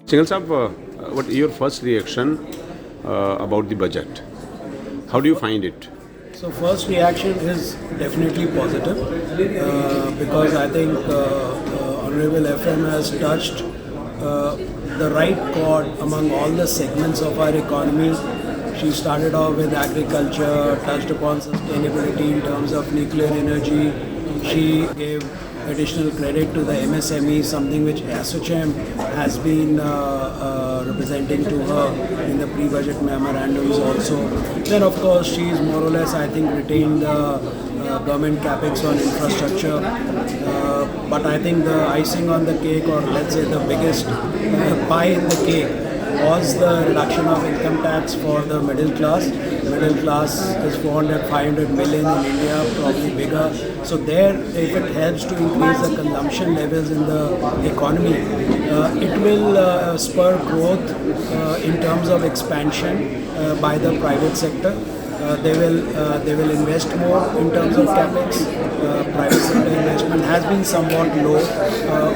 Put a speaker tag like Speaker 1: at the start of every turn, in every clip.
Speaker 1: Singhal Saab, what is your first reaction about the budget? How do you find it?
Speaker 2: So first reaction is definitely positive because I think Honorable FM has touched the right chord among all the segments of our economy. She started off with agriculture, touched upon sustainability in terms of nuclear energy. She gave additional credit to the MSMEs, something which ASSOCHAM has been representing to her in the pre-budget memorandums also. Then of course she is more or less, I think, retained the government capex on infrastructure. But I think the icing on the cake, or let's say the biggest pie in the cake, was the reduction of income tax for the middle class. Middle class is 400-500 million in India, probably bigger. So there, if it helps to increase the consumption levels in the economy, it will spur growth in terms of expansion by the private sector. They will invest more in terms of capex. Private sector investment has been somewhat low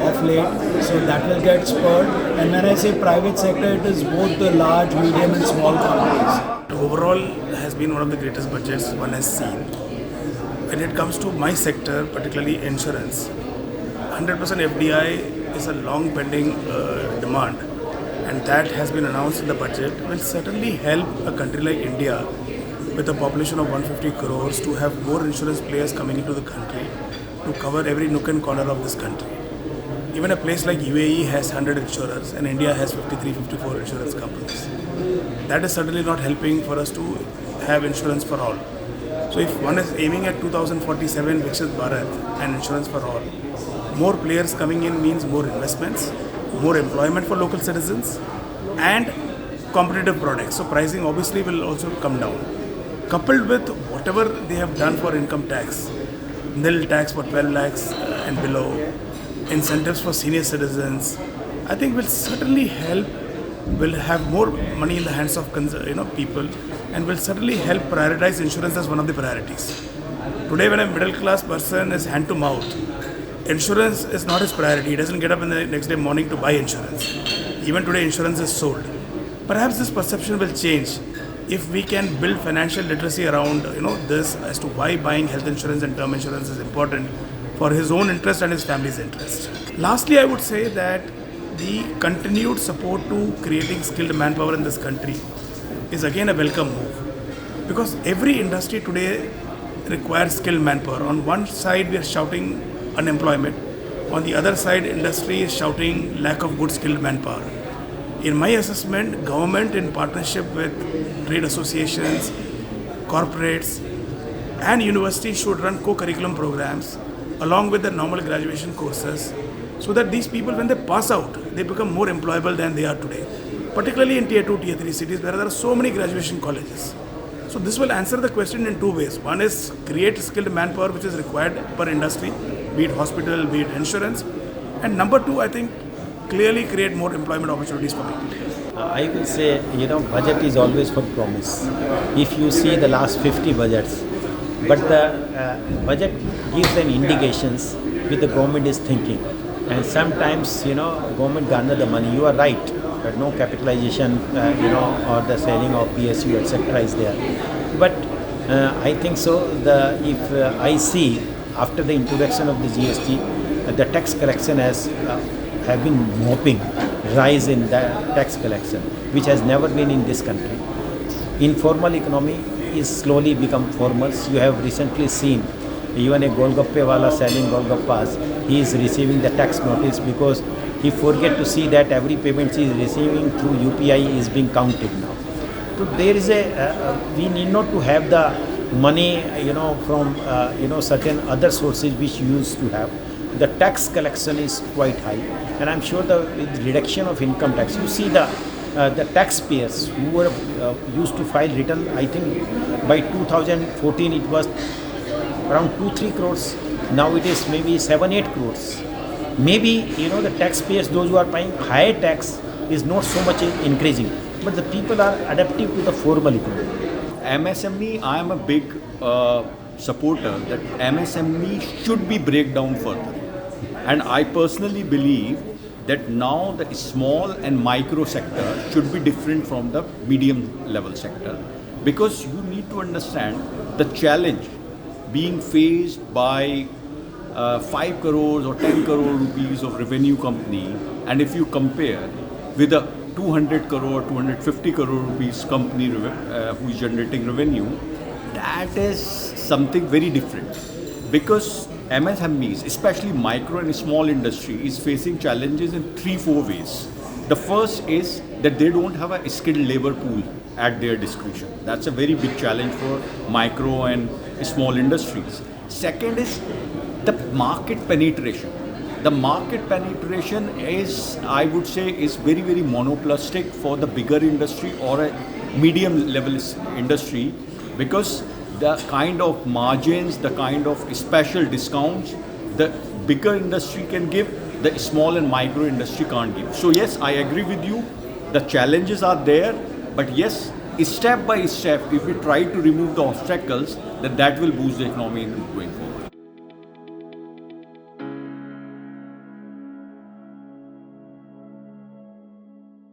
Speaker 2: of late, so that will get spurred. And when I say private sector, it is both the large, medium and small companies.
Speaker 3: Overall has been one of the greatest budgets one has seen. When it comes to my sector, particularly insurance, 100% FDI is a long pending demand, and that has been announced in the budget, will certainly help a country like India with a population of 150 crores to have more insurance players coming into the country to cover every nook and corner of this country. Even a place like UAE has 100 insurers and India has 53, 54 insurance companies. That is certainly not helping for us to have insurance for all. So if one is aiming at 2047 Viksit Bharat and insurance for all, more players coming in means more investments, more employment for local citizens and competitive products. So pricing obviously will also come down. Coupled with whatever they have done for income tax, nil tax for 12 lakhs and below, incentives for senior citizens, I think will certainly help, will have more money in the hands of people, and will certainly help prioritize insurance as one of the priorities. Today when a middle class person is hand to mouth, insurance is not his priority. He doesn't get up in the next day morning to buy insurance. Even today insurance is sold. Perhaps this perception will change if we can build financial literacy around this as to why buying health insurance and term insurance is important for his own interest and his family's interest. Lastly, I would say that the continued support to creating skilled manpower in this country is again a welcome move, because every industry today requires skilled manpower. On one side we are shouting unemployment, on the other side industry is shouting lack of good skilled manpower. In my assessment, government in partnership with trade associations, corporates and universities should run co-curriculum programs along with the normal graduation courses, so that these people, when they pass out, they become more employable than they are today, particularly in tier 2, tier 3 cities where there are so many graduation colleges. So this will answer the question in two ways. One is create skilled manpower which is required per industry, be it hospital, be it insurance. And number two, I think, clearly create more employment opportunities for people.
Speaker 4: I will say, budget is always for promise. If you see the last 50 budgets, but the budget gives them indications which the government is thinking. And sometimes, government garner the money. You are right, that no capitalization, or the selling of PSU, etc. is there. But I think so. If I see after the introduction of the GST, the tax collection have been mopping rise in the tax collection, which has never been in this country. Informal economy is slowly become formal. You have recently seen even a Golgappe wala selling Golgappas, he is receiving the tax notice because he forget to see that every payment he is receiving through UPI is being counted now. So there is we need not to have the money, from certain other sources which you used to have. The tax collection is quite high, and I'm sure with reduction of income tax, you see the taxpayers who were used to file return, I think by 2014 it was around 2-3 crores. Now it is maybe 7-8 crores. Maybe the taxpayers, those who are paying higher tax, is not so much increasing, but the people are adaptive to the formal economy.
Speaker 5: MSME, I am a big supporter that MSME should be break down further. And I personally believe that now the small and micro sector should be different from the medium level sector, because you need to understand the challenge being faced by 5 crores or 10 crore rupees of revenue company, and if you compare with a 200 crore, 250 crore rupees company who is generating revenue, that is something very different. Because MSMEs, especially micro and small industry, is facing challenges in 3-4 ways. The first is that they don't have a skilled labor pool at their discretion. That's a very big challenge for micro and small industries. Second is the market penetration. The market penetration is, I would say, is very, very monoplastic for the bigger industry or a medium level industry, because the kind of margins, the kind of special discounts the bigger industry can give, the small and micro industry can't give. So yes, I agree with you. The challenges are there, but yes, step by step, if we try to remove the obstacles, then that will boost the economy going forward.